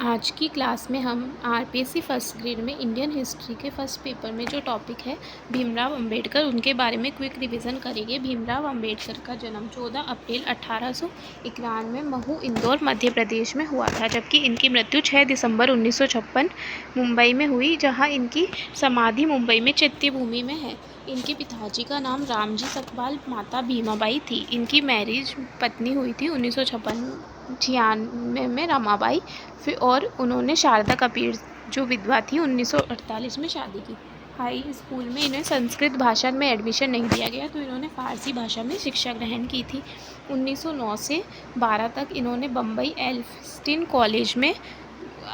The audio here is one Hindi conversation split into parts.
आज की क्लास में हम आरपीएससी फर्स्ट ग्रेड में इंडियन हिस्ट्री के फर्स्ट पेपर में जो टॉपिक है भीमराव अंबेडकर, उनके बारे में क्विक रिवीजन करेंगे। भीमराव अंबेडकर का जन्म 14 अप्रैल 1891 महू, इंदौर, मध्य प्रदेश में हुआ था, जबकि इनकी मृत्यु 6 दिसंबर 1956 मुंबई में हुई, जहां इनकी समाधि मुंबई में चैत्य भूमि में है। इनके पिताजी का नाम रामजी सकपाल, माता भीमाबाई थी। इनकी मैरिज पत्नी हुई थी 1996 में रमाबाई, फिर और उन्होंने शारदा कपूर जो विधवा थी 1948 में शादी की। हाई स्कूल में इन्हें संस्कृत भाषा में एडमिशन नहीं दिया गया, तो इन्होंने फारसी भाषा में शिक्षा ग्रहण की थी। 1909 से 12 तक इन्होंने बम्बई एल्फिंस्टन कॉलेज में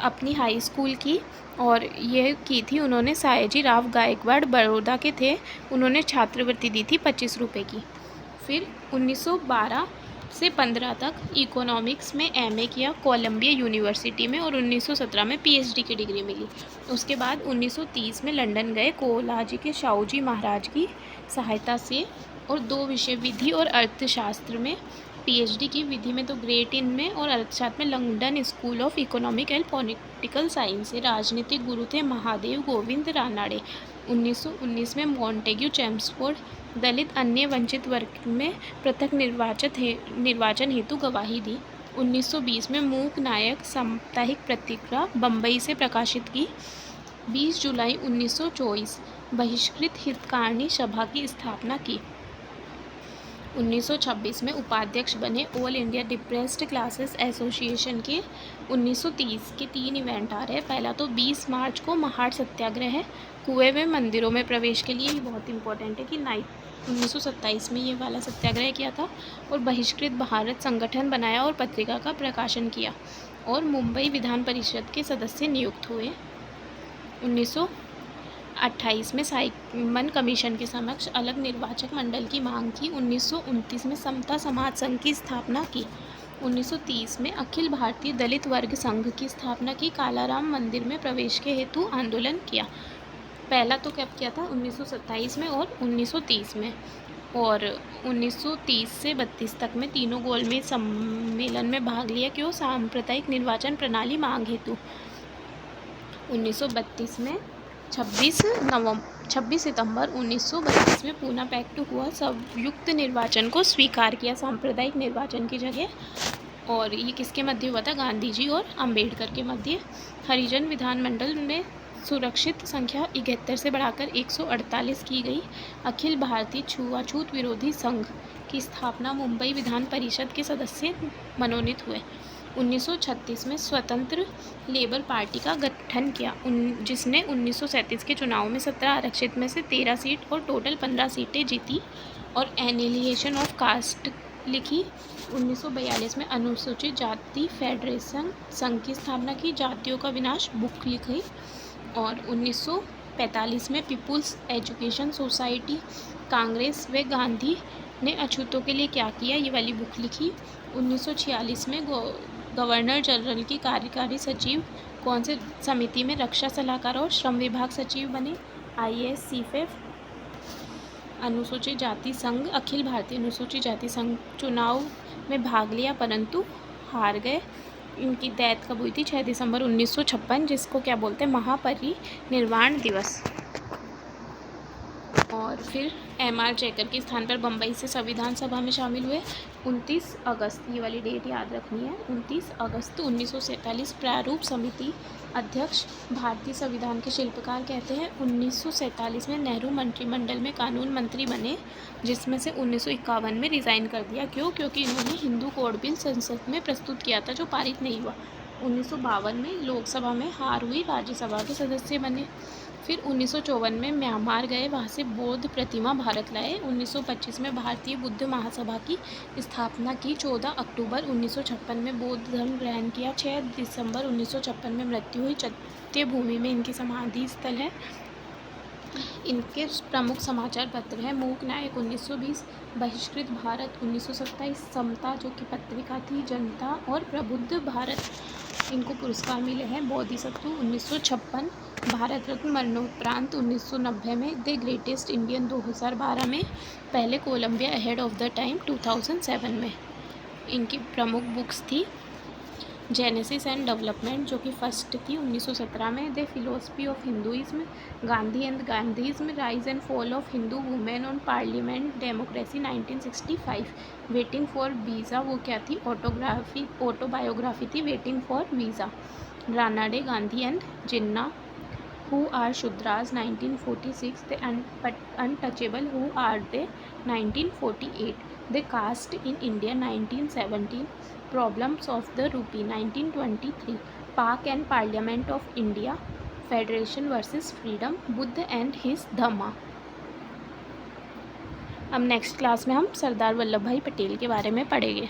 अपनी हाई स्कूल की, और यह की थी उन्होंने सयाजी राव गायकवाड़ बड़ौदा के थे, उन्होंने छात्रवृत्ति दी थी 25 रुपये की। फिर 1912 से 15 तक इकोनॉमिक्स में एमए किया कोलंबिया यूनिवर्सिटी में, और 1917 में पीएचडी की डिग्री मिली। उसके बाद 1930 में लंदन गए कोलाजी के शाहूजी महाराज की सहायता से, और 2 विषय विधि और अर्थशास्त्र में पीएचडी की। विधि में तो ग्रेट इन में, और अर्थशास्त्र में London school of economic and political science से। राजनीतिक गुरु थे महादेव गोविंद रानाडे। 1919 में मॉन्टेग्यू चेम्सफोर्ड दलित अन्य वंचित वर्ग में पृथक निर्वाचन हेतु गवाही दी। 1920 में मूक नायक साप्ताहिक पत्रिका बम्बई से प्रकाशित की। 20 जुलाई 1924 बहिष्कृत हितकारिणी सभा की स्थापना की। 1926 में उपाध्यक्ष बने all India depressed classes association के। 1930 के 3 इवेंट आ रहे हैं। पहला तो 20 मार्च को महाड़ सत्याग्रह है, कुएं में मंदिरों में प्रवेश के लिए। ये बहुत इंपॉर्टेंट है कि 1927 में ये वाला सत्याग्रह किया था, और बहिष्कृत भारत संगठन बनाया और पत्रिका का प्रकाशन किया, और मुंबई विधान परिषद के सदस्य नियुक्त हुए। 1928 में साइमन कमीशन के समक्ष अलग निर्वाचक मंडल की मांग की। 1929 में समता समाज संघ की स्थापना की। 1930 में अखिल भारतीय दलित वर्ग संघ की स्थापना की। कालाराम मंदिर में प्रवेश के हेतु आंदोलन किया। पहला तो कब किया था? 1927 में और 1930 में। और 1930 से 32 तक में तीनों गोलमेज सम्मेलन में भाग लिया। क्यों? सांप्रदायिक निर्वाचन प्रणाली मांग हेतु। 1932 में 26 सितंबर 1932 में पूना पैक्ट हुआ, संयुक्त निर्वाचन को स्वीकार किया सांप्रदायिक निर्वाचन की जगह। और ये किसके मध्य हुआ था? गांधी जी और अंबेडकर के मध्य। हरिजन विधानमंडल में सुरक्षित संख्या 71 से बढ़ाकर 148 की गई। अखिल भारतीय छुआछूत विरोधी संघ की स्थापना। मुंबई विधान परिषद के सदस्य मनोनीत हुए। 1936 में स्वतंत्र लेबर पार्टी का गठन किया, जिसने 1937 के चुनाव में 17 आरक्षित में से 13 सीट और टोटल 15 सीटें जीती, और एनिहिलेशन ऑफ कास्ट लिखी। 1942 में अनुसूचित जाति फेडरेशन संघ की स्थापना की। जातियों का विनाश बुक लिखी। और 1945 में पीपुल्स एजुकेशन सोसाइटी, कांग्रेस व गांधी ने अछूतों के लिए क्या किया, ये वाली बुक लिखी। 1946 में गवर्नर जनरल की कार्यकारी सचिव कौन से समिति में? रक्षा सलाहकार और श्रम विभाग सचिव बने। IAS-CFF। अनुसूचित जाति संघ, अखिल भारतीय अनुसूचित जाति संघ चुनाव में भाग लिया परंतु हार गए। इनकी डेथ कब हुई थी? 6 दिसंबर 1956, जिसको क्या बोलते हैं? महापरिनिर्वाण दिवस। और फिर MR जैकर के स्थान पर बम्बई से संविधान सभा में शामिल हुए 29 अगस्त, ये वाली डेट याद रखनी है, 29 अगस्त 1947। प्रारूप समिति अध्यक्ष भारतीय संविधान के शिल्पकार कहते हैं। 1947 में नेहरू मंत्रिमंडल में कानून मंत्री बने, जिसमें से 1951 में रिज़ाइन कर दिया। क्यों? क्योंकि इन्होंने हिंदू कोड बिल संसद में प्रस्तुत किया था, जो पारित नहीं हुआ। 1952 में लोकसभा में हार हुई, राज्यसभा के सदस्य बने। फिर 1954 में म्यांमार गए, वहाँ से बौद्ध प्रतिमा भारत लाए। 1925 में भारतीय बुद्ध महासभा की स्थापना की। 14 अक्टूबर 1956 में बौद्ध धर्म ग्रहण किया। 6 दिसंबर 1956 में मृत्यु हुई। चैत्य भूमि में इनकी समाधि स्थल है। इनके प्रमुख समाचार पत्र हैं मूक नायक 1920, बहिष्कृत भारत 1927, समता जो कि पत्रिका थी, जनता और प्रबुद्ध भारत। इनको पुरस्कार मिले हैं। बोधिसत्व 1956, भारत रत्न मरणोपरांत 1990 में, द ग्रेटेस्ट इंडियन 2012 में, पहले Colombia ahead of the time 2007 में। इनकी प्रमुख बुक्स थी जेनेसिस एंड डेवलपमेंट जो कि फर्स्ट थी 1917 में। The philosophy of Hinduism, Gandhi and Gandhism, rise and fall of Hindu women on parliament democracy 1965। Waiting for visa वो क्या थी, ऑटोबायोग्राफी थी, waiting for visa. Ranade, Gandhi and Jinnah, who are Shudras 1946। The untouchable, who are they 1948। The caste in India 1917। Problems of the rupee 1923। Pak and parliament of India, federation versus freedom, Buddha and his Dhamma. अब नेक्स्ट क्लास में हम सरदार वल्लभ भाई पटेल के बारे में पढ़ेंगे।